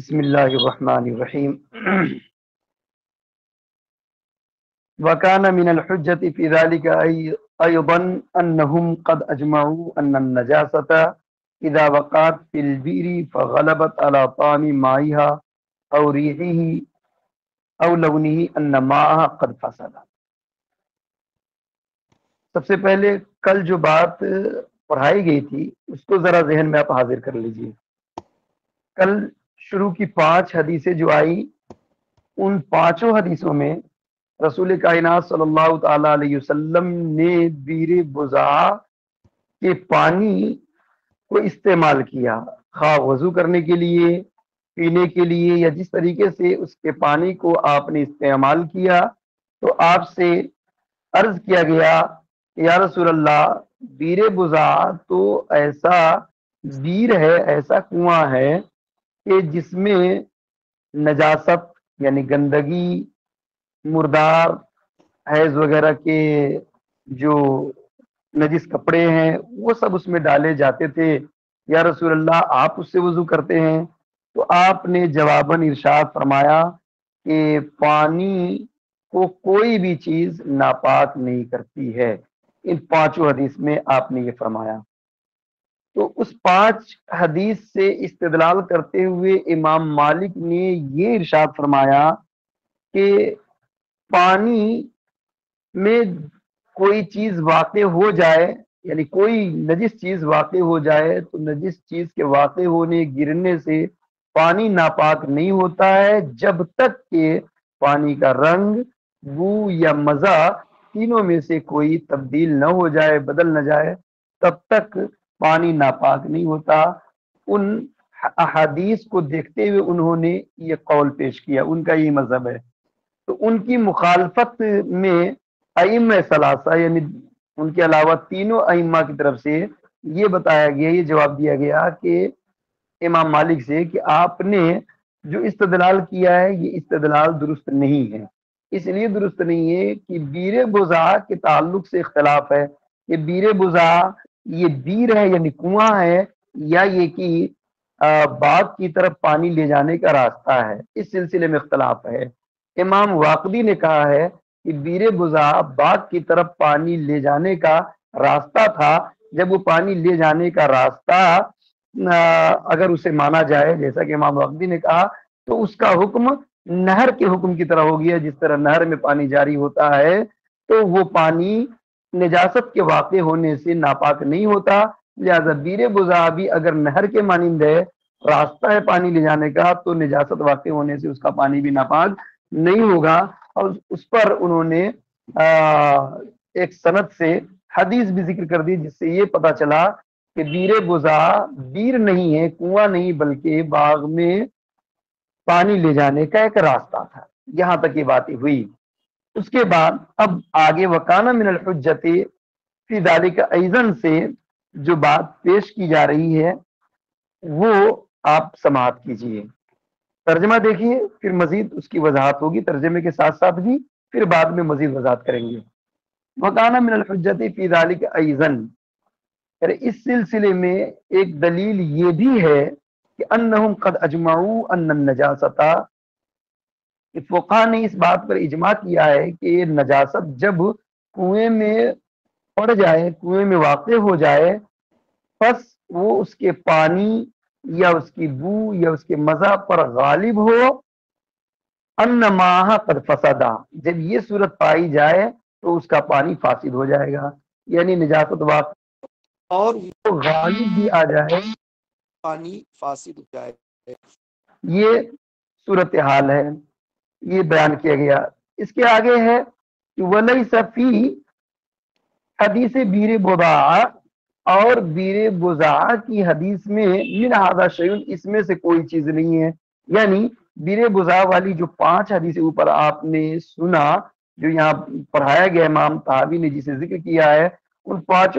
بسم اللہ الرحمن الرحیم وكان من الحجة في ذلك أيضا أنهم قد أجمعوا أن النجاسة إذا وقعت في البئر فغلبت على طعم مائها أو ريحه أو لونه أن ماءها قد فسد۔ سب سے پہلے کل جو بات پڑھائی گئی تھی اس کو ذرا ذہن میں آپ حاضر کر لیجئے۔ کل شروع کی 5 حدیثیں جو آئی، ان 5 حدیثوں میں رسول کائنات صلی اللہ تعالی علیہ وسلم نے بیر بضاع کے پانی کو استعمال کیا، خواہ وضو کرنے کے لیے، پینے کے لیے، یا جس طریقے سے اس کے پانی کو آپ نے استعمال کیا تو آپ سے عرض کیا گیا کہ یا رسول اللہ، بیر بضاع تو ایسا بیر ہے، ایسا کنواں ہے کہ جس میں نجاست یعنی گندگی، مردار، حیض وغیرہ کے جو نجس کپڑے ہیں وہ سب اس میں ڈالے جاتے تھے۔ یا رسول اللہ، آپ اس سے وضو کرتے ہیں؟ تو آپ نے جواباً ارشاد فرمایا کہ پانی کو کوئی بھی چیز ناپاک نہیں کرتی ہے۔ ان 5 حدیث میں آپ نے یہ فرمایا۔ تو اس 5 حدیث سے استدلال کرتے ہوئے امام مالک نے یہ ارشاد فرمایا کہ پانی میں کوئی چیز واقع ہو جائے، یعنی کوئی نجس چیز واقع ہو جائے تو نجس چیز کے واقع ہونے، گرنے سے پانی ناپاک نہیں ہوتا ہے، جب تک کہ پانی کا رنگ، بو یا مزہ تینوں میں سے کوئی تبدیل نہ ہو جائے، بدل نہ جائے، تب تک پانی ناپاک نہیں ہوتا۔ ان احادیث کو دیکھتے ہوئے انہوں نے یہ قول پیش کیا، ان کا یہ مذہب ہے۔ تو ان کی مخالفت میں ائمہ ثلاثہ یعنی ان کے علاوہ تینوں ائمہ کی طرف سے یہ بتایا گیا، یہ جواب دیا گیا کہ امام مالک سے کہ آپ نے جو استدلال کیا ہے یہ استدلال درست نہیں ہے۔ اس لیے درست نہیں ہے کہ بیر بضاع کے تعلق سے اختلاف ہے کہ بیر بضاع یہ بیر ہے یعنی کنواں ہے، یا یہ کہ باغ کی طرف پانی لے جانے کا راستہ ہے، اس سلسلے میں اختلاف ہے۔ امام واقدی نے کہا ہے کہ بیر بضاع باغ کی طرف پانی لے جانے کا راستہ تھا۔ جب وہ پانی لے جانے کا راستہ اگر اسے مانا جائے جیسا کہ امام واقدی نے کہا، تو اس کا حکم نہر کے حکم کی طرح ہو گیا۔ جس طرح نہر میں پانی جاری ہوتا ہے تو وہ پانی نجاست کے واقع ہونے سے ناپاک نہیں ہوتا، لہذا بیر بضاع بھی اگر نہر کے مانند ہے، راستہ ہے پانی لے جانے کا، تو نجاست واقع ہونے سے اس کا پانی بھی ناپاک نہیں ہوگا۔ اور اس پر انہوں نے ایک سند سے حدیث بھی ذکر کر دی، جس سے یہ پتا چلا کہ بیر بضاع بیر نہیں ہے، کنواں نہیں، بلکہ باغ میں پانی لے جانے کا ایک راستہ تھا۔ یہاں تک یہ باتیں ہوئی۔ اس کے بعد اب آگے وکانا من الحجت فی ذالک ایضاً سے جو بات پیش کی جا رہی ہے وہ آپ سماعت کیجئے۔ ترجمہ دیکھیے، پھر مزید اس کی وضاحت ہوگی ترجمے کے ساتھ ساتھ بھی، پھر بعد میں مزید وضاحت کریں گے۔ وکانا من الحجت فی ذالک ایضاً، اس سلسلے میں ایک دلیل یہ بھی ہے کہ انہم قد اجمعوا ان النجاست، فقہا نے اس بات پر اجماع کیا ہے کہ نجاست جب کنویں میں پڑ جائے، کنویں میں واقع ہو جائے، پس وہ اس کے پانی یا اس کی بو یا اس کے مزہ پر غالب ہو، ان ماہ قد فسدا، جب یہ صورت پائی جائے تو اس کا پانی فاسد ہو جائے گا، یعنی نجاست واقع اور وہ غالب بھی آ جائے، پانی فاسد ہو جائے، یہ صورتحال ہے، یہ بیان کیا گیا۔ اس کے آگے ہے کہ وَلَيْسَ فِي حدیث بیر بضاع، اور بیر بضاع کی حدیث میں من ھذا شیء، اس میں سے کوئی چیز نہیں ہے۔ یعنی بیر بضاع والی جو 5 حدیثیں اوپر آپ نے سنا، جو یہاں پڑھایا گیا امام طحاوی نے جسے ذکر کیا ہے، ان 5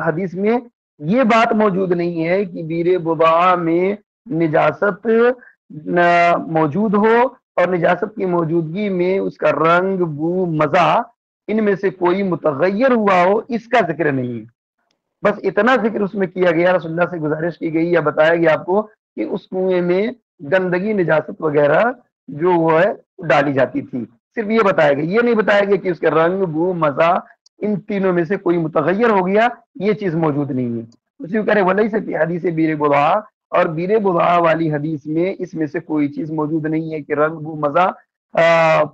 حدیث میں یہ بات موجود نہیں ہے کہ بیر بضاع میں نجاست موجود ہو، اور نجاست کی موجودگی میں اس کا رنگ، بو، مزہ ان میں سے کوئی متغیر ہوا ہو، اس کا ذکر نہیں ہے۔ بس اتنا ذکر اس میں کیا گیا، رسول اللہ سے گزارش کی گئی یا بتایا گیا آپ کو کہ اس کنویں میں گندگی نجاست وغیرہ جو وہ ہے ڈالی جاتی تھی. صرف یہ بتایا گیا، یہ نہیں بتایا گیا کہ اس کا رنگ، بو، مزہ ان تینوں میں سے کوئی متغیر ہو گیا، یہ چیز موجود نہیں ہے. اسی کو کہہ رہے ولی سے حدیث بیر بضاع، اور بیر بضاع والی حدیث میں اس میں سے کوئی چیز موجود نہیں ہے کہ رنگ، بو، مزہ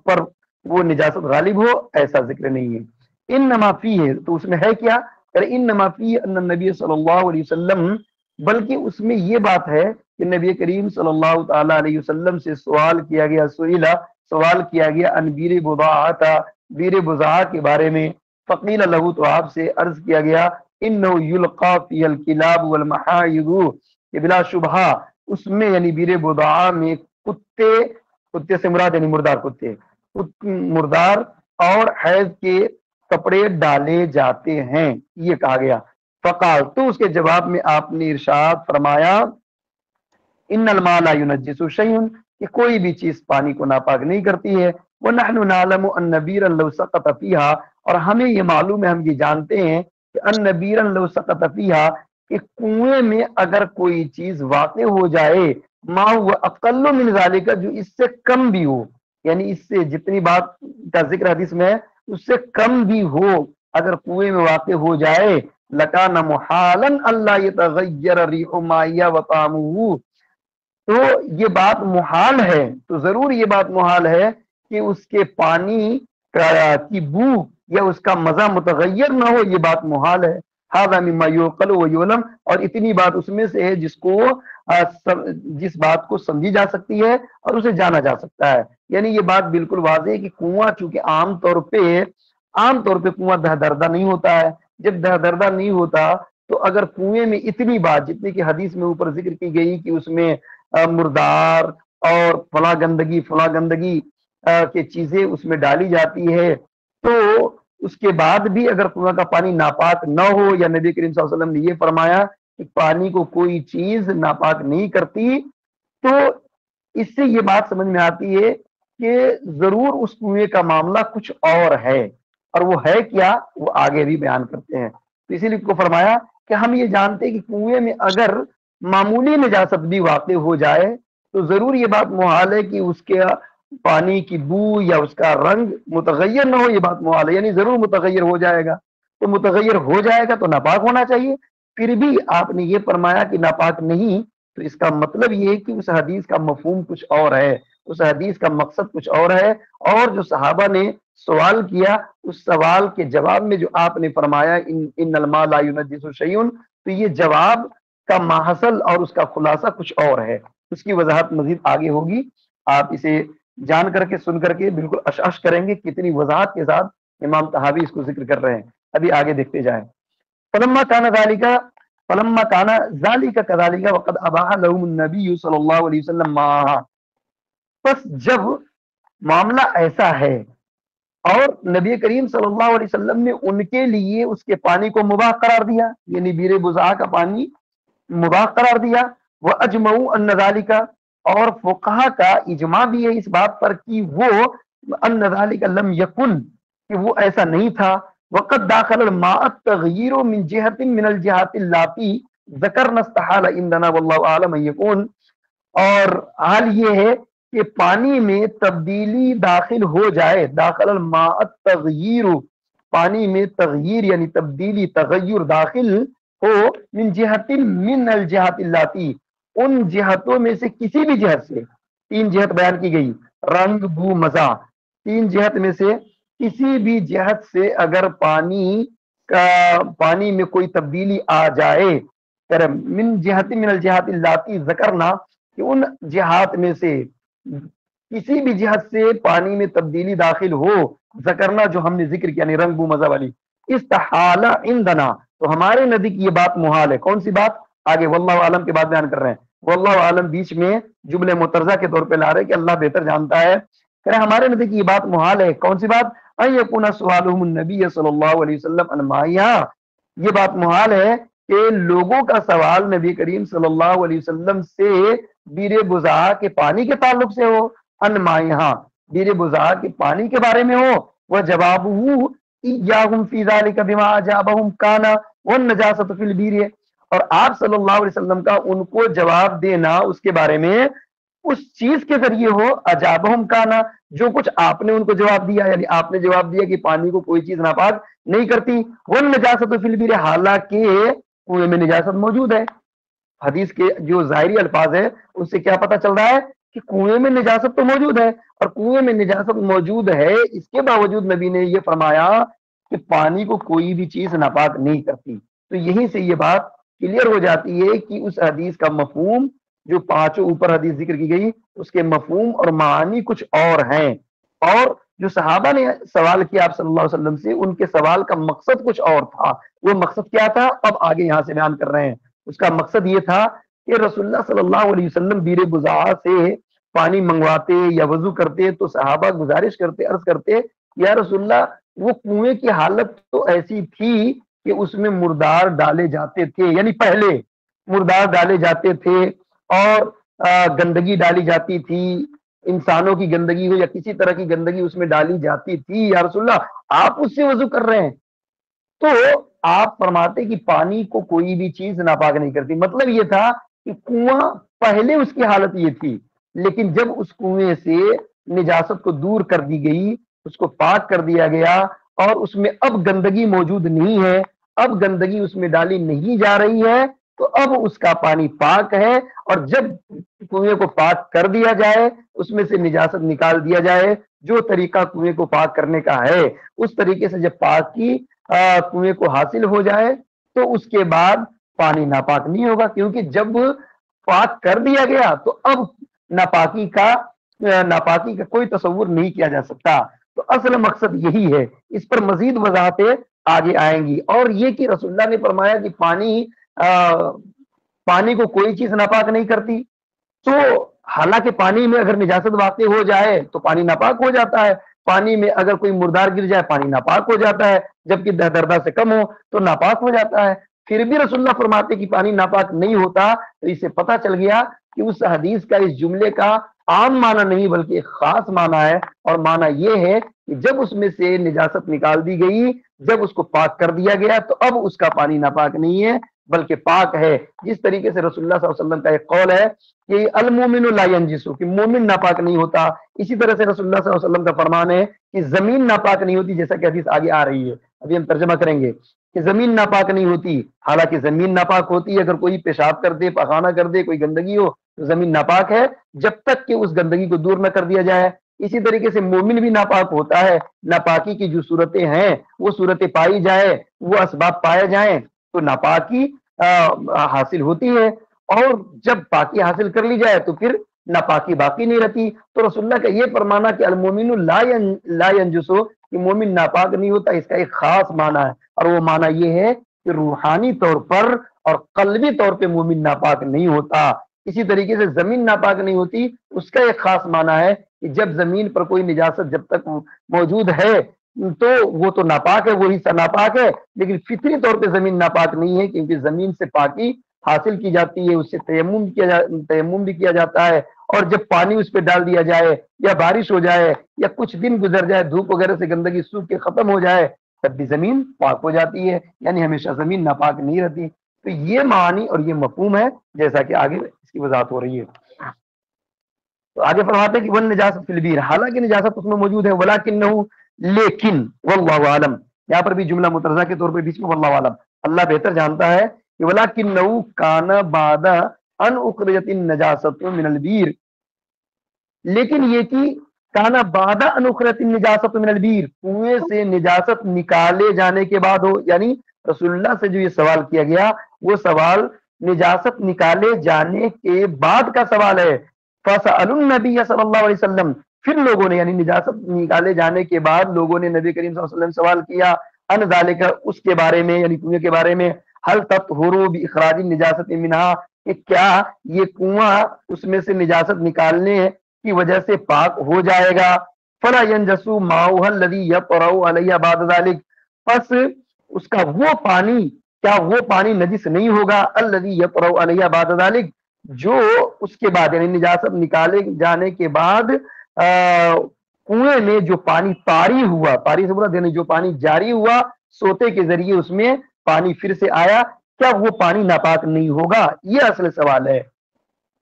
پر وہ نجاست غالب ہو، ایسا ذکر نہیں ہے. انما فی ہے تو اس میں ہے کیا، انما فی ان النبی صلی اللہ علیہ وسلم، بلکہ اس میں یہ بات ہے کہ نبی کریم صلی اللہ تعالی علیہ وسلم سے سوال کیا گیا، سوال کیا گیا ان بیر بضاعہ، بیر بضاعہ کے بارے میں. فقیل له، تو آپ سے عرض کیا گیا، انه یلقى فی الکلاب والمحاید، کہ بلا شبہ اس میں یعنی بیر بضاعہ میں کتے سے مراد یعنی مردار کتے، مردار اور حیض کے کپڑے ڈالے جاتے ہیں، یہ کہا گیا. فقال، تو اس کے جواب میں آپ نے ارشاد فرمایا، ان الماء لا ينجس شيء، کہ کوئی بھی چیز پانی کو ناپاک نہیں کرتی ہے. ونحن نعلم ان نبیرا لو سقط فيها، اور ہمیں یہ معلوم ہے، ہم یہ جانتے ہیں کہ ان نبیرا لو سقط فيها، کہ کنویں میں اگر کوئی چیز واقع ہو جائے، ما هو اقل من ذلك، جو اس سے کم بھی ہو، یعنی اس سے جتنی بات کا ذکر حدیث میں ہے اس سے کم بھی ہو، اگر کنویں میں واقع ہو جائے، لکان محالا اللہ یتغیر ریح مائیہ وطعمہ، تو یہ بات محال ہے، تو ضرور یہ بات محال ہے کہ اس کے پانی کی بو یا اس کا مزہ متغیر نہ ہو، یہ بات محال ہے. ھذا مما یعقل ویعلم، اور اتنی بات اس میں سے ہے جس بات کو سمجھی جا سکتی ہے اور اسے جانا جا سکتا ہے. یعنی یہ بات بالکل واضح ہے کہ کنواں چونکہ عام طور پہ کنواں دہدردہ نہیں ہوتا ہے. جب دہدردہ نہیں ہوتا تو اگر کنویں میں اتنی بات جتنی کہ حدیث میں اوپر ذکر کی گئی کہ اس میں مردار اور فلاں گندگی کی چیزیں اس میں ڈالی جاتی ہے، تو اس کے بعد بھی اگر کنواں کا پانی ناپاک نہ ہو، یا نبی کریم صلی اللہ علیہ وسلم نے یہ فرمایا کہ پانی کو کوئی چیز ناپاک نہیں کرتی، تو اس سے یہ بات سمجھ میں آتی ہے کہ ضرور اس کنویں کا معاملہ کچھ اور ہے، اور وہ ہے کیا وہ آگے بھی بیان کرتے ہیں. تو اسی لیے کو فرمایا کہ ہم یہ جانتے ہیں کہ کنویں میں اگر معمولی نجاست بھی واقع ہو جائے تو ضرور یہ بات محال ہے کہ اس کے پانی کی بو یا اس کا رنگ متغیر نہ ہو، یہ بات محال ہے، یعنی ضرور متغیر ہو جائے گا. تو متغیر ہو جائے گا تو ناپاک ہونا چاہیے. پھر بھی آپ نے یہ فرمایا کہ ناپاک نہیں، تو اس کا مطلب یہ ہے کہ اس حدیث کا مفہوم کچھ اور ہے، اس حدیث کا مقصد کچھ اور ہے، اور جو صحابہ نے سوال کیا اس سوال کے جواب میں جو آپ نے فرمایا ان الماء لا ينجس شيء، تو یہ جواب کا ماحصل اور اس کا خلاصہ کچھ اور ہے. اس کی وضاحت مزید آگے ہوگی، آپ اسے جان کر کے سن کر کے بالکل اشعش کریں گے کتنی وضاحت کے ساتھ امام طحاوی اس کو ذکر کر رہے ہیں. ابھی آگے دیکھتے جائیں. فلما كان ذلك كذلك وقد اباح لهم النبي صلی اللہ علیہ وسلم معها، بس جب معاملہ ایسا ہے اور نبی کریم صلی اللہ علیہ وسلم نے ان کے لیے اس کے پانی کو مباح قرار دیا، یعنی بیر بضاعہ کا پانی مباح قرار دیا. وہ اجمعوا ان ذالک، اور فقہا کا اجماع بھی ہے اس بات پر کہ وہ ان ذالک لم یکن، کہ وہ ایسا نہیں تھا. وقد داخل الماء التغییر من جہت من الجہات اللاتی ذکرنا استحال عندنا واللہ اعلم ان یکون، اور حال یہ ہے کہ پانی میں تبدیلی داخل ہو جائے، داخل الماء التغییر، پانی میں تغییر یعنی تبدیلی تغیر داخل ہو، من جہت من الجہات اللاتی، ان جہتوں میں سے کسی بھی جہت سے، تین جہت بیان کی گئی، رنگ، بو، مزہ، تین جہت میں سے کسی بھی جہت سے اگر پانی میں کوئی تبدیلی آ جائے، من جہت من الجہات اللاتی ذکرنا، کہ ان جہات میں سے کسی بھی جہت سے پانی میں تبدیلی داخل ہو، ذکرنا جو ہم نے ذکر کیا، یعنی رنگ، بو، مزہ والی، استحال عندنا، تو ہمارے نزدیک یہ بات محال ہے. کون سی بات؟ آگے واللہ عالم کے بعد بیان کر رہے ہیں. واللہ عالم بیچ میں جملے مترجہ کے طور پہ لا رہے کہ اللہ بہتر جانتا ہے. کہ ہمارے نزدیک یہ بات محال ہے. کون سی بات؟ ان یکون سوالهم النبی صلی اللہ علیہ وسلم عن مائیہ، یہ بات محال ہے کہ لوگوں کا سوال نبی کریم صلی اللہ علیہ وسلم سے بیر بضاعہ کے پانی کے تعلق سے ہو، ان مائیہ، بیر بضاعہ کے پانی کے بارے میں ہو. وجوابہ ایاہم فی ذلک بما اجابہم کان والنجاسۃ فی البیر، اور آپ صلی اللہ علیہ وسلم کا ان کو جواب دینا اس کے بارے میں اس چیز کے ذریعے ہو اجابہم کانا، جو کچھ آپ نے ان کو جواب دیا، یعنی آپ نے جواب دیا کہ پانی کو کوئی چیز ناپاک نہیں کرتی، والنجاست فی البیر، حالانکہ کنویں میں نجاست موجود ہے۔ حدیث کے جو ظاہری الفاظ ہے اس سے کیا پتہ چل رہا ہے کہ کنویں میں نجاست تو موجود ہے، اور کنویں میں نجاست موجود ہے، اس کے باوجود نبی نے یہ فرمایا کہ پانی کو کوئی بھی چیز ناپاک نہیں کرتی۔ تو یہیں سے یہ بات کلیئر ہو جاتی ہے کہ اس حدیث کا مفہوم، جو پانچوں اوپر حدیث ذکر کی گئی، اس کے مفہوم اور معانی کچھ اور ہیں، اور جو صحابہ نے سوال کیا آپ صلی اللہ علیہ وسلم سے، ان کے سوال کا مقصد کچھ اور تھا۔ وہ مقصد کیا تھا اب آگے یہاں سے بیان کر رہے ہیں۔ اس کا مقصد یہ تھا کہ رسول اللہ صلی اللہ علیہ وسلم بیر بضاعہ سے پانی منگواتے یا وضو کرتے تو صحابہ گزارش کرتے، عرض کرتے، یا رسول اللہ وہ کنویں کی حالت تو ایسی تھی کہ اس میں مردار ڈالے جاتے تھے، یعنی پہلے مردار ڈالے جاتے تھے اور گندگی ڈالی جاتی تھی، انسانوں کی گندگی ہو یا کسی طرح کی گندگی اس میں ڈالی جاتی تھی، یا رسول اللہ آپ اس سے وضو کر رہے ہیں۔ تو آپ فرماتے کہ پانی کو کوئی بھی چیز ناپاک نہیں کرتی۔ مطلب یہ تھا کہ کنواں پہلے اس کی حالت یہ تھی، لیکن جب اس کنویں سے نجاست کو دور کر دی گئی، اس کو پاک کر دیا گیا، اور اس میں اب گندگی موجود نہیں ہے، اب گندگی اس میں ڈالی نہیں جا رہی ہے، تو اب اس کا پانی پاک ہے۔ اور جب کنویں کو پاک کر دیا جائے، اس میں سے نجاست نکال دیا جائے، جو طریقہ کنویں کو پاک کرنے کا ہے اس طریقے سے جب پاکی کنویں کو حاصل ہو جائے، تو اس کے بعد پانی ناپاک نہیں ہوگا، کیونکہ جب پاک کر دیا گیا تو اب ناپاکی کا کوئی تصور نہیں کیا جا سکتا۔ تو اصل مقصد یہی ہے، اس پر مزید وضاحتیں آگے آئیں گی۔ اور یہ کہ رسول اللہ نے فرمایا کہ پانی کو کوئی چیز ناپاک نہیں کرتی، تو حالانکہ پانی میں اگر نجاست واقع ہو جائے تو پانی ناپاک ہو جاتا ہے، پانی میں اگر کوئی مردار گر جائے پانی ناپاک ہو جاتا ہے، جبکہ دردہ سے کم ہو تو ناپاک ہو جاتا ہے۔ پھر بھی رسول اللہ فرماتے کہ پانی ناپاک نہیں ہوتا، تو اس سے پتہ چل گیا کہ اس حدیث کا، اس جملے کا عام معنی نہیں بلکہ ایک خاص معنی ہے، اور معنی یہ ہے کہ جب اس میں سے نجاست نکال دی گئی، جب اس کو پاک کر دیا گیا، تو اب اس کا پانی ناپاک نہیں ہے بلکہ پاک ہے۔ جس طریقے سے رسول اللہ صلی اللہ علیہ وسلم کا ایک قول ہے کہ المومن لا ینجس، کہ مومن ناپاک نہیں ہوتا، اسی طرح سے رسول اللہ صلی اللہ علیہ وسلم کا فرمان ہے کہ زمین ناپاک نہیں ہوتی، جیسا کہ حدیث آگے آ رہی ہے، ابھی ہم ترجمہ کریں گے کہ زمین ناپاک نہیں ہوتی، حالانکہ زمین ناپاک ہوتی ہے، اگر کوئی پیشاب کر دے، پخانہ کر دے، کوئی گندگی ہو تو زمین ناپاک ہے جب تک کہ اس گندگی کو دور نہ کر دیا جائے۔ اسی طریقے سے مومن بھی ناپاک ہوتا ہے، ناپاکی کی جو صورتیں ہیں وہ صورتیں پائی جائے، وہ اسباب پائے جائیں تو ناپاکی حاصل ہوتی ہے، اور جب پاکی حاصل کر لی جائے تو پھر ناپاکی باقی نہیں رہتی۔ تو رسول اللہ کا یہ فرمانا کہ المومن لا ینجسو، کہ مومن ناپاک نہیں ہوتا، اس کا ایک خاص معنی ہے، اور وہ معنی یہ ہے کہ روحانی طور پر اور قلبی طور پہ مومن ناپاک نہیں ہوتا۔ اسی طریقے سے زمین ناپاک نہیں ہوتی، اس کا ایک خاص معنی ہے کہ جب زمین پر کوئی نجاست جب تک موجود ہے تو وہ تو ناپاک ہے، وہ حصہ ناپاک ہے، لیکن فطری طور پہ زمین ناپاک نہیں ہے، کیونکہ زمین سے پاکی حاصل کی جاتی ہے، اس سے تیمم بھی کیا جاتا ہے، اور جب پانی اس پہ ڈال دیا جائے یا بارش ہو جائے یا کچھ دن گزر جائے، دھوپ وغیرہ سے گندگی سوکھ کے ختم ہو جائے، تب بھی زمین پاک ہو جاتی ہے، یعنی ہمیشہ زمین ناپاک نہیں رہتی۔ تو یہ معنی اور یہ مفہوم ہے، جیسا کہ آگے اس کی وضاحت ہو رہی ہے۔ تو آگے فرماتے ہیں کہ ون نجاست فی البیر، حالانکہ نجاست اس میں موجود ہے، ولکنہ، لیکن، واللہ عالم، یہاں پر بھی جملہ مترجمہ کے طور پہ بیچ میں واللہ عالم، اللہ بہتر جانتا ہے کہ ولکنہ کان بعد ان اخرجت النجاست من البیر، لیکن یہ کہ کانا بعد ان اخرجت النجاست من البیر، کنویں سے نجاست نکالے جانے کے بعد ہو، یعنی رسول اللہ سے جو یہ سوال کیا گیا وہ سوال نجاست نکالے جانے کے بعد کا سوال ہے۔ فسألوا النبی صلی اللہ علیہ وسلم، پھر لوگوں نے، یعنی نجاست نکالے جانے کے بعد لوگوں نے نبی کریم صلی اللہ علیہ وسلم سوال کیا ان ذالک، اس کے بارے میں، یعنی کنویں کے بارے میں، حل تطہروا باخراج النجاست منہا، کہ کیا یہ کنواں اس میں سے نجاست نکالنے کی وجہ سے پاک ہو جائے گا؟ فلا ینجسوا ماؤها الذی یطرأ علیہ بعد ذلک، پس اس کا وہ پانی، کیا وہ پانی نجس نہیں ہوگا؟ الذی یطرأ علیہ بعد ذلک، جو اس کے بعد، یعنی نجاست نکالے جانے کے بعد کنویں میں جو پانی طاری ہوا، طاری سے مراد یعنی جو پانی جاری ہوا سوتے کے ذریعے، اس میں پانی پھر سے آیا، کیا وہ پانی ناپاک نہیں ہوگا؟ یہ اصل سوال ہے۔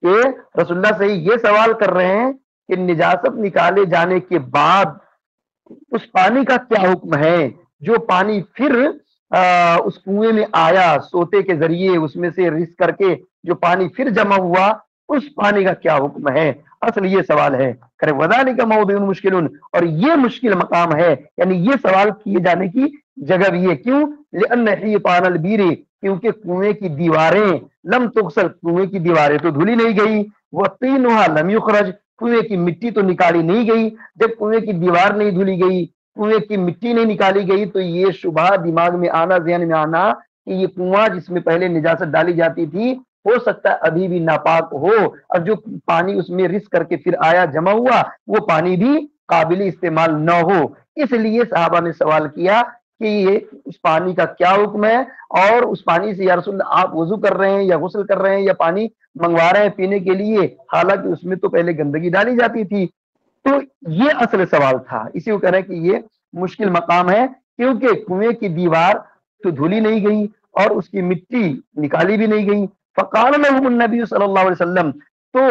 کہ رسول اللہ سے یہ سوال کر رہے ہیں کہ نجاست نکالے جانے کے بعد اس پانی کا کیا حکم ہے، جو پانی پھر اس کنویں میں آیا سوتے کے ذریعے، اس میں سے رس کر کے جو پانی پھر جمع ہوا، اس پانی کا کیا حکم ہے؟ اصل یہ سوال ہے کرے وذالک موضع مشکل، اور یہ مشکل مقام ہے، یعنی یہ سوال کیے جانے کی جگہ بھی ہے۔ کیوں؟ لأن حیطان البیر، کیونکہ کنویں کی دیواریں لم تغسل، کنویں کی دیواریں تو دھلی نہیں گئی، وطینها لم یخرج، کنویں کی مٹی تو نکالی نہیں گئی۔ جب کنویں کی دیوار نہیں دھلی گئی، کنویں کی مٹی نہیں نکالی گئی، تو یہ شبہ دماغ میں آنا، ذہن میں آنا کہ یہ کنواں جس میں پہلے نجاست ڈالی جاتی تھی ہو سکتا ہے ابھی بھی ناپاک ہو، اور جو پانی اس میں رس کر کے پھر آیا جمع ہوا وہ پانی بھی قابل استعمال نہ ہو۔ اس لیے صحابہ نے سوال کیا کہ یہ اس پانی کا کیا حکم ہے، اور اس پانی سے یا رسول اللہ آپ وضو کر رہے ہیں یا غسل کر رہے ہیں یا پانی منگوا رہے ہیں پینے کے لیے، حالانکہ اس میں تو پہلے گندگی ڈالی جاتی تھی۔ تو یہ اصل سوال تھا، اسی کو کہہ رہے ہیں کہ یہ مشکل مقام ہے، کیونکہ کنویں کی دیوار تو دھلی نہیں گئی اور اس کی مٹی نکالی بھی نہیں گئی۔ فقال لهم النبی صلی اللہ علیہ وسلم، تو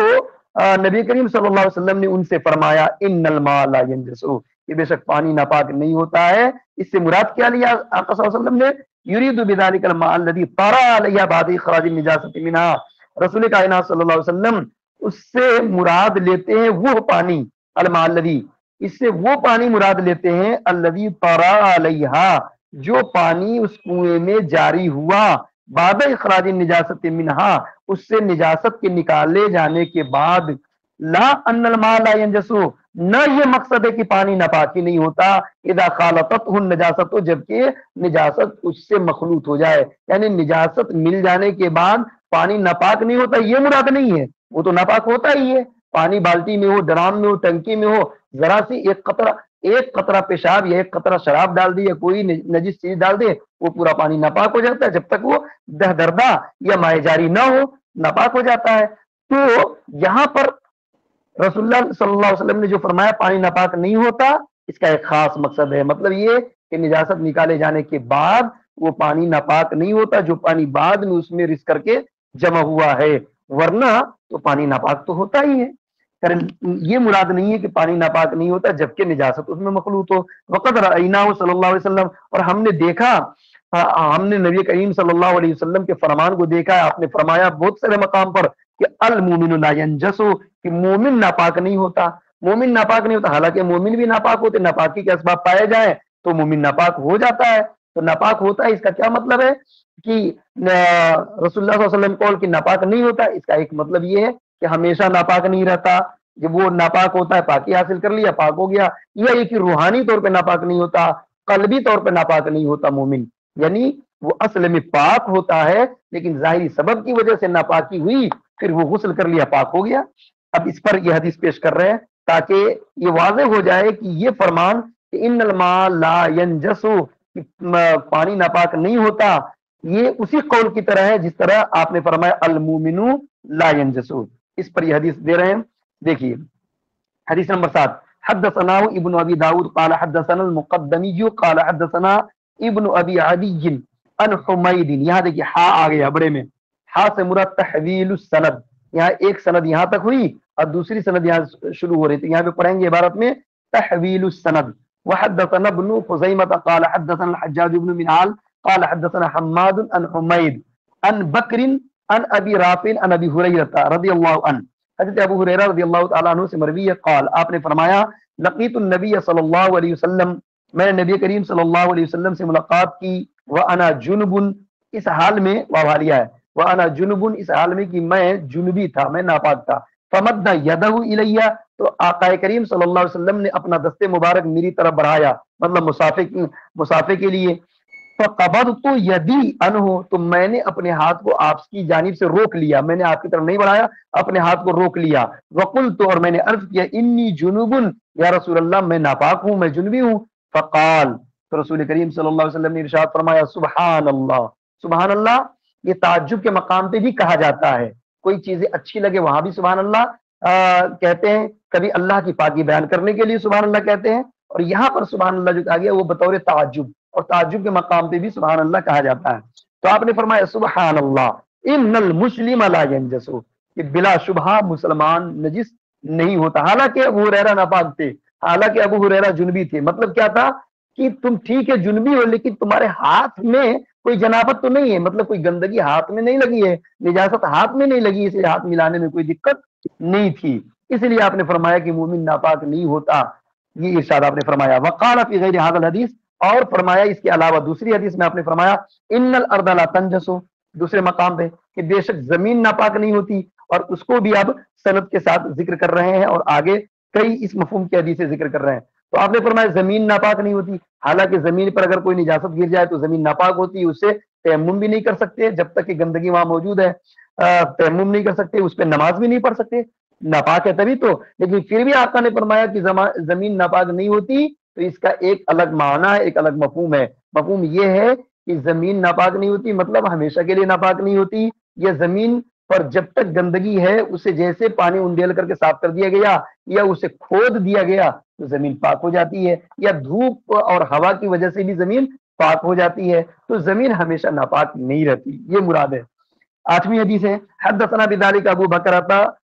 نبی کریم صلی اللہ علیہ وسلم نے ان سے فرمایا ان الماء لا ينجس، کہ بے شک پانی ناپاک نہیں ہوتا ہے۔ اس سے مراد کیا لیا آقا صلی اللہ علیہ وسلم نے؟ یرید بذلک الماء الذي طرا علیہ بعد اخراج النجاسۃ منها، رسول کائنات صلی اللہ علیہ وسلم اس سے مراد لیتے ہیں وہ پانی، الماء الذی، اس سے وہ پانی مراد لیتے ہیں الذی طرا علیہ، جو پانی اس کنویں میں جاری ہوا بعد اخراج النجاست منہا، اس سے نجاست کے نکالے جانے کے بعد۔ لا ان الماء لا ينجسو، نہ یہ مقصد ہے کہ پانی ناپاک ہی نہیں ہوتا، اذا خالطته النجاست، جبکہ نجاست اس سے مخلوط ہو جائے، یعنی نجاست مل جانے کے بعد پانی ناپاک نہیں ہوتا یہ مراد نہیں ہے، وہ تو ناپاک ہوتا ہی ہے۔ پانی بالٹی میں ہو، ڈرام میں ہو، ٹنکی میں ہو، ذرا سی ایک قطرہ پیشاب یا ایک قطرہ شراب ڈال دی یا کوئی نجس چیز ڈال دے، وہ پورا پانی ناپاک ہو جاتا ہے، جب تک وہ دہ دردہ یا مائع جاری نہ ہو ناپاک ہو جاتا ہے۔ تو یہاں پر رسول اللہ صلی اللہ علیہ وسلم نے جو فرمایا پانی ناپاک نہیں ہوتا، اس کا ایک خاص مقصد ہے، مطلب یہ کہ نجاست نکالے جانے کے بعد وہ پانی ناپاک نہیں ہوتا جو پانی بعد میں اس میں رس کر کے جمع ہوا ہے، ورنہ تو پانی ناپاک تو ہوتا ہی ہے۔ یہ مراد نہیں ہے کہ پانی ناپاک نہیں ہوتا جبکہ نجاست اس میں مخلوط ہو۔ وقد رأیناہ صلی اللہ علیہ وسلم، اور ہم نے دیکھا، ہم نے نبی کریم صلی اللہ علیہ وسلم کے فرمان کو دیکھا ہے، آپ نے فرمایا بہت سارے مقام پر کہ المومن لا ینجس، کہ مومن ناپاک نہیں ہوتا، مومن ناپاک نہیں ہوتا، حالانکہ مومن بھی ناپاک ہوتے، ناپاکی کے اسباب پائے جائیں تو مومن ناپاک ہو جاتا ہے۔ تو ناپاک ہوتا ہے اس کا کیا مطلب ہے کہ رسول اللہ صلی اللہ علیہ وسلم قول کہ ناپاک نہیں ہوتا، اس کا ایک مطلب یہ ہے کہ ہمیشہ ناپاک نہیں رہتا، جب وہ ناپاک ہوتا ہے پاکی حاصل کر لیا پاک ہو گیا، یا یہ کہ روحانی طور پہ ناپاک نہیں ہوتا، قلبی طور پہ ناپاک نہیں ہوتا مومن، یعنی وہ اصل میں پاک ہوتا ہے لیکن ظاہری سبب کی وجہ سے ناپاکی ہوئی، پھر وہ غسل کر لیا پاک ہو گیا۔ اب اس پر یہ حدیث پیش کر رہے ہیں تاکہ یہ واضح ہو جائے کہ یہ فرمان کہ ان الماء لا ینجس، پانی ناپاک نہیں ہوتا، یہ اسی قول کی طرح ہے جس طرح آپ نے فرمایا المومن لا ینجس۔ اس پر یہ حدیث دے رہے ہیں، دیکھیے حدیث نمبر 7، حدثنا ابن ابی داود قال حدثنا المقدمی قال حدثنا ابن ابی عدی عن حمید، یہاں دیکھیے ہا آ گیا بڑے میں، ہا سے مراد تحویل السند، یہاں ایک سند یہاں تک ہوئی اور دوسری سند یہاں شروع ہو رہی تھی، یہاں پہ پڑھیں گے عبارت میں تحویل السند۔ وحدثنا ابن خزیمہ قال حدثنا الحجاج بن منہال قال حدثنا حماد عن حمید عن بکر عن ابی رافع عن ابی ہریرہ رضی اللہ عنہ، حضرت ابو ہریرہ رضی اللہ تعالیٰ عنہ سے مروی ہے، قال آپ نے فرمایا لقیت النبی صلی اللہ علیہ وسلم، میں نے نبی کریم صلی اللہ علیہ وسلم سے ملاقات کی، وانا جنب، اس حال میں واوالیا ہے، وانا جنب، اس حال میں کہ میں جنبی تھا، میں ناپاک تھا، فمد یدہ الیہ، تو آقا کریم صلی اللہ علیہ وسلم نے اپنا دست مبارک میری طرف بڑھایا، مطلب مسافے کے لیے، فقبضت یدی عنہ، تو میں نے اپنے ہاتھ کو آپ کی جانب سے روک لیا، میں نے آپ کی طرف نہیں بڑھایا، اپنے ہاتھ کو روک لیا، وقلت، اور میں نے عرض کیا انی جنوب، یا رسول اللہ میں ناپاک ہوں، میں جنبی ہوں، فقال، تو رسول کریم صلی اللہ علیہ وسلم نے ارشاد فرمایا سبحان اللہ، سبحان اللہ یہ تعجب کے مقام پہ بھی کہا جاتا ہے، کوئی چیزیں اچھی لگے وہاں بھی سبحان اللہ کہتے ہیں، کبھی اللہ کی پاکی بیان کرنے کے لیے سبحان اللہ کہتے ہیں، اور یہاں پر سبحان اللہ جو کہا گیا وہ بطور تعجب، اور تعجب کے مقام پہ بھی سبحان اللہ کہا جاتا ہے۔ تو آپ نے فرمایا سبحان اللہ ان المسلم لا ینجس، کہ بلا شبہ مسلمان نجس نہیں ہوتا، حالانکہ ابو ہریرہ ناپاک تھے، حالانکہ ابو ہریرہ جنبی تھے۔ مطلب کیا تھا کہ تم ٹھیک ہے جنبی ہو لیکن تمہارے ہاتھ میں کوئی جنابت تو نہیں ہے، مطلب کوئی گندگی ہاتھ میں نہیں لگی ہے، نجاست ہاتھ میں نہیں لگی، اسے ہاتھ ملانے میں کوئی دقت نہیں تھی، اس لیے آپ نے فرمایا کہ مومن ناپاک نہیں ہوتا، یہ ارشاد آپ نے فرمایا۔ وقال فی غیر ھذا الحدیث، اور فرمایا اس کے علاوہ دوسری حدیث میں آپ نے فرمایا ان الارض لا تنجس، دوسرے مقام پہ کہ بے شک زمین ناپاک نہیں ہوتی، اور اس کو بھی اب سند کے ساتھ ذکر کر رہے ہیں اور آگے کئی اس مفہوم کی حدیثیں ذکر کر رہے ہیں۔ تو آپ نے فرمایا زمین ناپاک نہیں ہوتی، حالانکہ زمین پر اگر کوئی نجاست گر جائے تو زمین ناپاک ہوتی ہے، اس سے تیمم بھی نہیں کر سکتے جب تک کہ گندگی وہاں موجود ہے، تیمم نہیں کر سکتے، اس پہ نماز بھی نہیں پڑھ سکتے، ناپاک ہے تبھی تو۔ لیکن پھر بھی آقا نے فرمایا کہ زمین ناپاک نہیں ہوتی، تو اس کا ایک الگ معنی ہے، ایک الگ مفہوم ہے۔ مفہوم یہ ہے کہ زمین ناپاک نہیں ہوتی مطلب ہمیشہ کے لیے ناپاک نہیں ہوتی، یہ زمین پر جب تک گندگی ہے اسے جیسے پانی انڈیل کر کے صاف کر دیا گیا یا اسے کھود دیا گیا تو زمین پاک ہو جاتی ہے، یا دھوپ اور ہوا کی وجہ سے بھی زمین پاک ہو جاتی ہے، تو زمین ہمیشہ ناپاک نہیں رہتی، یہ مراد ہے۔ 8ویں حدیث ہے حدثنا بذلك ابو بکرۃ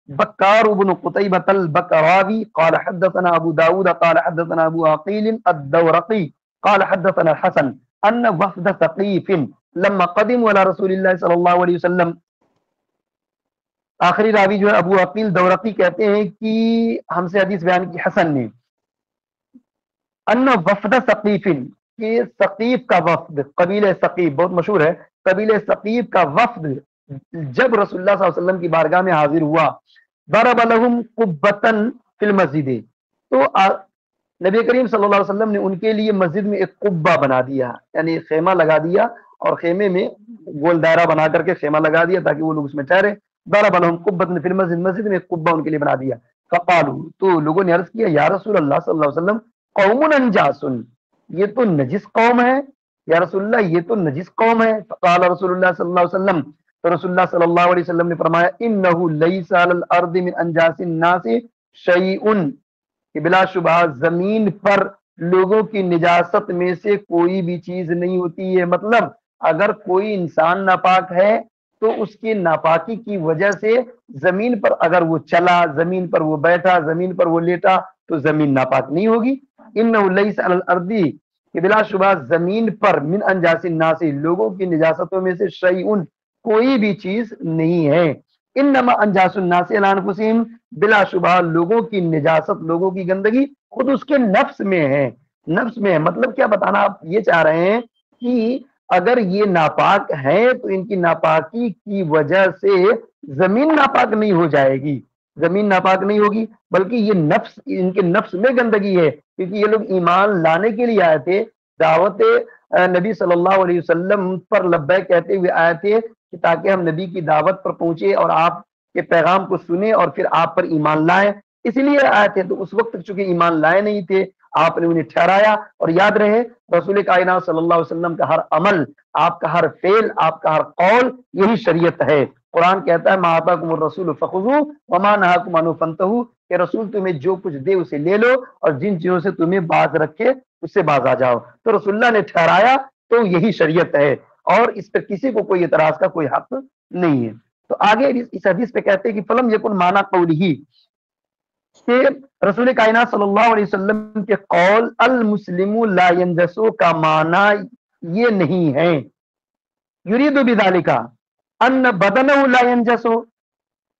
بکار بن قتیبۃ البکراوی قال حدثنا ابو داود قال حدثنا ابو عقیل الدورقی قال حدثنا الحسن ان وفد ثقیف لما قدموا على رسول اللہ صلی اللہ علیہ وسلم، آخری راوی جو ہے ابو عقیل دورقی کہتے ہیں کہ ہم سے حدیث بیان کی حسن نے، ان وفد ثقیف، کہ ثقیف کا وفد، قبیلہ ثقیف بہت مشہور ہے، قبیلہ ثقیف کا وفد جب رسول اللہ صلی اللہ علیہ وسلم کی بارگاہ میں حاضر ہوا، ضرب لهم قبۃ فی المسجد، تو نبی کریم صلی اللہ علیہ وسلم نے ان کے لیے مسجد میں ایک قبہ بنا دیا، یعنی خیمہ لگا دیا، اور خیمے میں گول دائرہ بنا کر کے خیمہ لگا دیا تاکہ وہ لوگ اس میں ٹھہرے۔ ضرب لهم قبۃ فی المسجد، مسجد میں ایک قبہ ان کے لیے بنا دیا۔ فقالوا، تو لوگوں نے عرض کیا یا رسول اللہ صلی اللہ علیہ وسلم قوم انجاس، یہ تو نجس قوم ہے، یا رسول اللہ یہ تو نجس قوم ہے۔ فقال رسول اللہ صلی اللہ علیہ وسلم، تو رسول اللہ صلی اللہ علیہ وسلم نے فرمایا انہ لیس علی الارض من انجاس الناس شیء، کہ بلا شبہ زمین پر لوگوں کی نجاست میں سے کوئی بھی چیز نہیں ہوتی ہے، مطلب اگر کوئی انسان ناپاک ہے تو اس کی ناپاکی کی وجہ سے زمین پر اگر وہ چلا، زمین پر وہ بیٹھا، زمین پر وہ لیٹا تو زمین ناپاک نہیں ہوگی۔ انہ لیس علی الارض، کہ بلا شبہ زمین پر من انجاس الناس لوگوں کی نجاستوں میں سے شیء کوئی بھی چیز نہیں ہے۔ انما انجاس الناس علی انفسہم، بلا شبہ لوگوں کی نجاست، لوگوں کی گندگی خود اس کے نفس میں ہے، نفس میں ہے۔ مطلب کیا بتانا آپ یہ چاہ رہے ہیں کہ اگر یہ ناپاک ہیں تو ان کی ناپاکی کی وجہ سے زمین ناپاک نہیں ہو جائے گی، زمین ناپاک نہیں ہوگی، بلکہ یہ نفس، ان کے نفس میں گندگی ہے، کیونکہ یہ لوگ ایمان لانے کے لیے آئے تھے، دعوت نبی صلی اللہ علیہ وسلم پر لبیک کہتے ہوئے آئے تھے کہ تاکہ ہم نبی کی دعوت پر پہنچے اور آپ کے پیغام کو سنیں اور پھر آپ پر ایمان لائیں، اس لیے آئے تھے۔ تو اس وقت چونکہ ایمان لائے نہیں تھے، آپ نے انہیں ٹھہرایا، اور یاد رہے رسول کائنات صلی اللہ علیہ وسلم کا ہر عمل، آپ کا ہر فعل، آپ کا ہر قول یہی شریعت ہے۔ قرآن کہتا ہے ما آتاکم الرسول فخذوہ وما نہاکم عنہ فانتہوا، کہ رسول تمہیں جو کچھ دے اسے لے لو اور جن چیزوں سے تمہیں باز رکھے اس سے باز آ جاؤ۔ تو رسول اللہ نے ٹھہرایا تو یہی شریعت ہے، اور اس پر کسی کو کوئی اعتراض کا کوئی حق نہیں ہے۔ تو آگے اس حدیث پہ کہتے ہیں کہ فلم یکن معنی قولہ، کہ رسول کائنات صلی اللہ علیہ وسلم کے قول المسلم لا ینجس کا معنی یہ نہیں ہے، یرید بذالک ان بدنہ لا ینجس،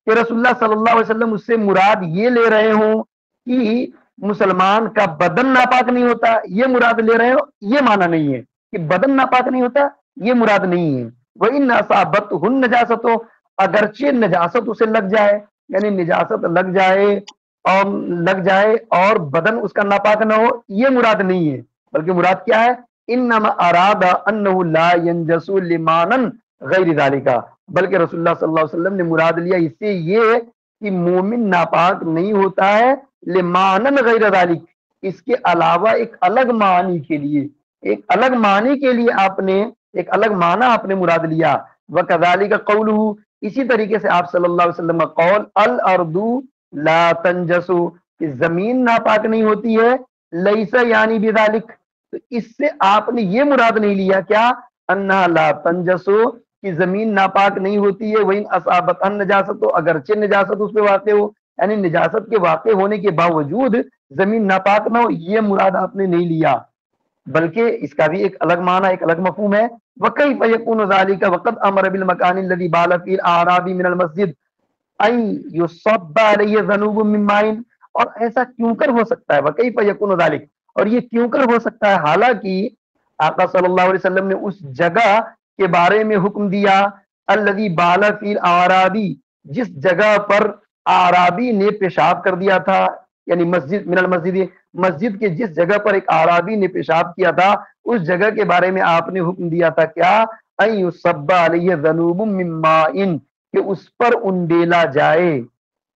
کہ رسول اللہ صلی اللہ علیہ وسلم اس سے مراد یہ لے رہے ہوں کہ مسلمان کا بدن ناپاک نہیں ہوتا، یہ مراد لے رہے ہو، یہ معنی نہیں ہے کہ بدن ناپاک نہیں ہوتا، یہ مراد نہیں ہے۔ وَإِنْ أَصَابَتْهُ النَّجَاسَةُ، اگرچہ نجاست اسے لگ جائے، یعنی نجاست لگ جائے اور بدن اس کا ناپاک نہ ہو، یہ مراد نہیں ہے، بلکہ مراد کیا ہے انما اراد انه لا ينجس لمانا غیر ذالک، بلکہ رسول اللہ صلی اللہ علیہ وسلم نے مراد لیا اس سے یہ کہ مومن ناپاک نہیں ہوتا ہے لمانن غیر ذالک، اس کے علاوہ ایک الگ معنی کے لیے، ایک الگ معنی کے لیے آپ نے ایک الگ معنی آپ نے مراد لیا۔ وکذالک قولہ، اسی طریقے سے آپ صلی اللہ علیہ وسلم کا قول الارض لا تنجس، کہ زمین ناپاک نہیں ہوتی ہے، لیس یعنی بذالک، تو اس سے آپ نے یہ مراد نہیں لیا کیا انہا لا تنجس، کہ زمین ناپاک نہیں ہوتی ہے، وَإِنْ أَصَابَتْهَا النَّجَاسَةُ، تو اگرچہ نجاست اس پہ واقع ہو، یعنی نجاست کے واقع ہونے کے باوجود زمین ناپاک نہ ہو، یہ مراد آپ نے نہیں لیا، بلکہ اس کا بھی ایک الگ معنی، ایک الگ مفہوم ہے۔ وَكَيْفَ يَكُونُ ذَلِكَ وَقَدْ أَمَرَ بِالْمَكَانِ الَّذِي بَالَ فِيهِ الْأَعْرَابِيُّ مِنَ الْمَسْجِدِ أَن يُصَبَّ عَلَيْهِ ذَنُوبٌ مِّن مَّاءٍ، اور ایسا کیوں کر ہو سکتا ہے، وَكَيْفَ يَكُونُ ذَلِكَ، اور یہ کیوں کر ہو سکتا ہے، حالانکہ آقا صلی اللہ علیہ وسلم نے اس جگہ کے بارے میں حکم دیا، الذی بال فی الاعرابی، جس جگہ پر اعرابی نے پیشاب کر دیا تھا، یعنی مسجد من المسجد، مسجد کے جس جگہ پر ایک اعرابی نے پیشاب کیا تھا، اس جگہ کے بارے میں آپ نے حکم دیا تھا کیا، ان یصب علیہ ذنوب من ماء، کہ اس پر انڈیلا جائے،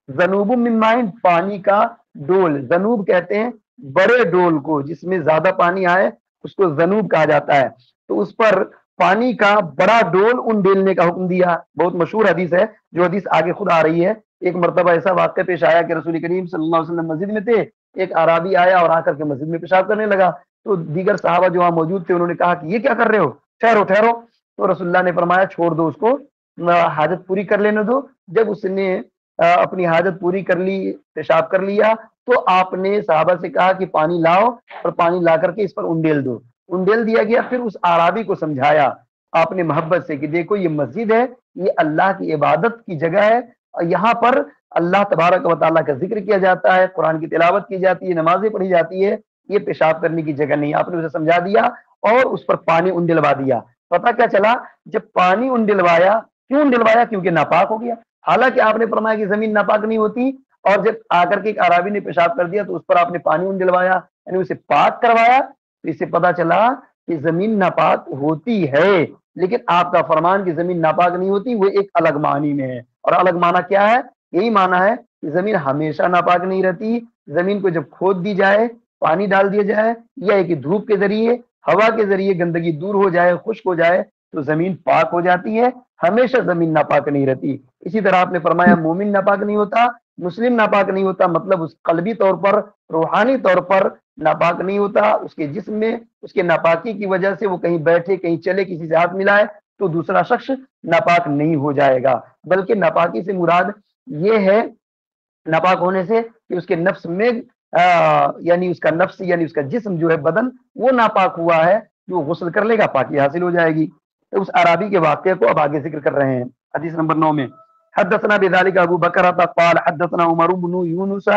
ذنوب من ماء، پانی کا ڈول، ذنوب کہتے ہیں بڑے ڈول کو، جس میں زیادہ پانی آئے اس کو ذنوب کہا جاتا ہے، تو اس پر پانی کا بڑا ڈول انڈیلنے کا حکم دیا۔ بہت مشہور حدیث ہے، جو حدیث آگے خود آ رہی ہے۔ ایک مرتبہ ایسا واقعہ پیش آیا کہ رسول کریم صلی اللہ علیہ وسلم مسجد میں تھے، ایک اعرابی آیا اور آ کر کے مسجد میں پیشاب کرنے لگا، تو دیگر صحابہ جو وہاں موجود تھے انہوں نے کہا کہ یہ کیا کر رہے ہو، ٹھہرو ٹھہرو، تو رسول اللہ نے فرمایا چھوڑ دو اس کو، حاجت پوری کر لینے دو۔ جب اس نے اپنی حاجت پوری کر لی، پیشاب کر لیا، تو آپ نے صحابہ سے کہا کہ پانی لاؤ، اور پانی لا کر کے اس پر انڈیل دو، انڈیل دیا گیا۔ پھر اس اعرابی کو سمجھایا آپ نے محبت سے کہ دیکھو یہ مسجد ہے، یہ اللہ کی عبادت کی جگہ ہے، اور یہاں پر اللہ تبارک و تعالیٰ کا ذکر کیا جاتا ہے، قرآن کی تلاوت کی جاتی ہے، نمازیں پڑھی جاتی ہے، یہ پیشاب کرنے کی جگہ نہیں۔ آپ نے اسے سمجھا دیا اور اس پر پانی انڈلوا دیا۔ پتہ کیا چلا، جب پانی انڈلوایا، کیوں انڈلوایا، کیونکہ ناپاک ہو گیا، حالانکہ آپ نے فرمایا کہ زمین ناپاک نہیں ہوتی، اور جب آ کر کے ایک عربی نے پیشاب کر دیا تو اس پر آپ نے پانی انڈلوایا، یعنی اسے پاک کروایا، تو اس سے پتہ چلا کہ زمین ناپاک ہوتی ہے، لیکن آپ کا فرمان کہ زمین ناپاک نہیں ہوتی وہ ایک الگ معنی میں ہے۔ اور الگ معنی کیا ہے، یہی معنی ہے کہ زمین ہمیشہ ناپاک نہیں رہتی، زمین کو جب کھود دی جائے، پانی ڈال دیا جائے، یا کہ دھوپ کے ذریعے، ہوا کے ذریعے گندگی دور ہو جائے، خشک ہو جائے، تو زمین پاک ہو جاتی ہے، ہمیشہ زمین ناپاک نہیں رہتی۔ اسی طرح آپ نے فرمایا مومن ناپاک نہیں ہوتا، مسلم ناپاک نہیں ہوتا، مطلب اس قلبی طور پر، روحانی طور پر ناپاک نہیں ہوتا، اس کے جسم میں اس کے ناپاکی کی وجہ سے وہ کہیں بیٹھے، کہیں چلے، کسی سے ہاتھ ملائے تو دوسرا شخص ناپاک نہیں ہو جائے گا، بلکہ ناپاکی سے مراد یہ ہے، ناپاک ہونے سے کہ اس کے نفس میں یعنی اس کا نفس، یعنی اس کا جسم جو ہے، بدن، وہ ناپاک ہوا ہے، جو غسل کر لے گا پاکی حاصل ہو جائے گی۔ تو اس عربی کے واقعے کو اب آگے ذکر کر رہے ہیں حدیث نمبر 9 میں۔ حدثنا بذلك ابو بکر قال حدثنا عمر بن يونس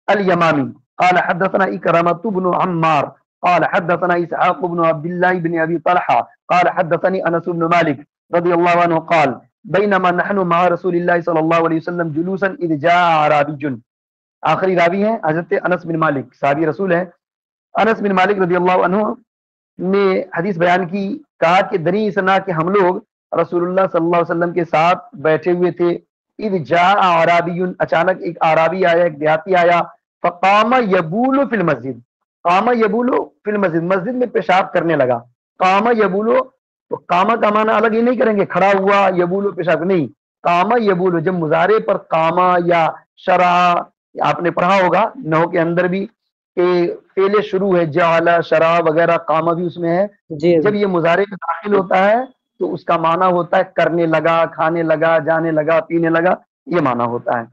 اليمامي قال حدثنا اكرمة بن عمار قال حدثنا اسحاق بن عبد الله بن ابي طلحه قال حدثني انس بن مالك رضي الله عنه قال بينما نحن مع رسول الله صلى الله عليه وسلم جلوسا اذ جاء اعرابي، آخری راوی ہیں حضرت انس بن مالک، صحابی رسول ہیں، انس بن مالک رضی اللہ عنہ نے حدیث بیان کی، کہا کہ دنی سنا کہ ہم لوگ رسول اللہ صلی اللہ علیہ وسلم کے ساتھ بیٹھے ہوئے تھے، اذ جاء اعرابی، اچانک ایک اعرابی آیا، ایک دیہاتی آیا، فقام یبول فی المسجد، قام یبول فی المسجد، مسجد میں پیشاب کرنے لگا۔ قام یبول، تو قامہ کا معنی الگ ہی نہیں کریں گے کھڑا ہوا، یبول پیشاب نہیں، قام یبول، جب مضارع پر قامہ یا شرع، آپ نے پڑھا ہوگا نحو کے اندر بھی کہ فعل شروع ہے، جعل، شرع وغیرہ، قامہ بھی اس میں ہے، جی جب یہ مضارع میں داخل ہوتا ہے تو اس کا معنی ہوتا ہے کرنے لگا، کھانے لگا، جانے لگا، پینے لگا، یہ معنی ہوتا ہے۔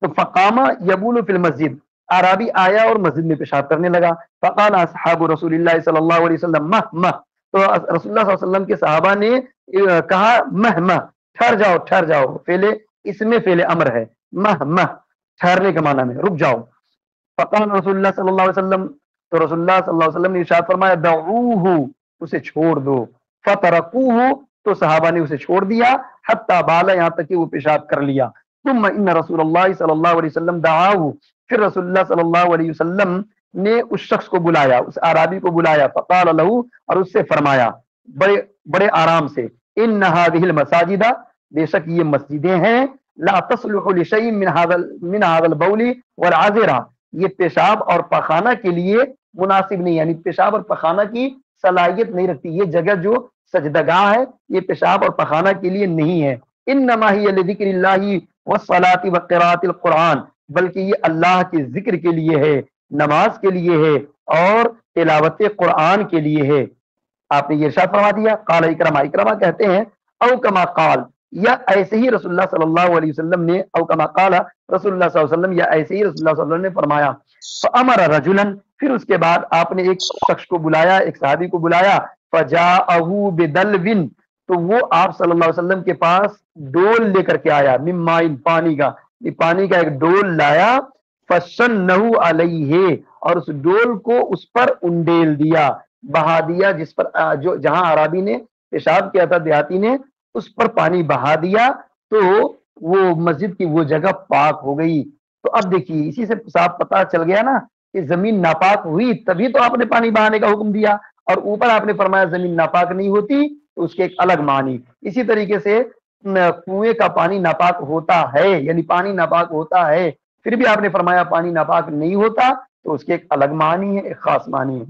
تو فقامہ یبول فی المسجد، عربی آیا اور مسجد میں پیشاب کرنے لگا، فقال اصحاب رسول اللہ صلی اللہ علیہ وسلم مہ مہ، تو رسول اللہ صلی اللہ علیہ وسلم کے صحابہ نے کہا مہ مہ، ٹھہر جاؤ ٹھہر جاؤ، فعل اس میں فعل امر ہے، مہ مہ ٹھہرنے کے معنی میں، رک جاؤ۔ فقال رسول اللہ صلی اللہ علیہ وسلم، تو رسول اللہ صلی اللہ علیہ وسلم نے ارشاد فرمایا دعوہ، اسے چھوڑ دو، فترکوہ، تو صحابہ نے اسے چھوڑ دیا، حتی بالا، یہاں تک کہ وہ پیشاب کر لیا۔ ثم ان رسول اللہ صلی اللہ علیہ وسلم دعاہ، پھر رسول اللہ صلی اللہ علیہ وسلم نے اس شخص کو بلایا، اس اعرابی کو بلایا، فقال له، اور اس سے فرمایا بڑے بڑے آرام سے، ان هذه المساجد، بے شک یہ مسجدیں ہیں، لا تصلح لشيء من هذا البول والعذرة، یہ پیشاب اور پخانہ کے لیے مناسب نہیں، یعنی پیشاب اور پخانہ کی صلاحیت نہیں رکھتی، یہ جگہ جو سجدگاہ ہے یہ پیشاب اور پخانہ کے لیے نہیں ہے، انما ہی لذکر اللہ والصلاة وقراءة القرآن، بلکہ یہ اللہ کے ذکر کے لیے ہے، نماز کے لیے ہے، اور تلاوت قرآن کے لیے ہے۔ آپ نے یہ ارشاد فرما دیا۔ قال اکرمہ، اکرمہ کہتے ہیں او کما قال، یا ایسے ہی رسول اللہ صلی اللہ علیہ وسلم نے، او کما قال رسول اللہ صلی اللہ علیہ وسلم، یا ایسے ہی رسول اللہ صلی اللہ علیہ وسلم نے فرمایا. فامر رجلا، پھر اس کے بعد آپ نے ایک شخص کو بلایا، ایک صحابی کو بلایا. فجاءه بدلو، تو وہ آپ صلی اللہ علیہ وسلم کے پاس ڈول لے کر کے آیا، من مائن، پانی کا، یہ پانی کا ایک ڈول لایا. فشنه علیہ، اور اس ڈول کو اس پر انڈیل دیا، بہا دیا، جس پر جو جہاں عرابی نے پیشاب کیا تھا، دیہاتی نے، اس پر پانی بہا دیا، تو وہ مسجد کی وہ جگہ پاک ہو گئی. تو اب دیکھیے اسی سے صاف پتا چل گیا نا کہ زمین ناپاک ہوئی تبھی تو آپ نے پانی بہانے کا حکم دیا، اور اوپر آپ نے فرمایا زمین ناپاک نہیں ہوتی تو اس کے ایک الگ معنی. اسی طریقے سے کنویں کا پانی ناپاک ہوتا ہے، یعنی پانی ناپاک ہوتا ہے، پھر بھی آپ نے فرمایا پانی ناپاک نہیں ہوتا، تو اس کے ایک الگ معنی ہے، ایک خاص معنی ہے.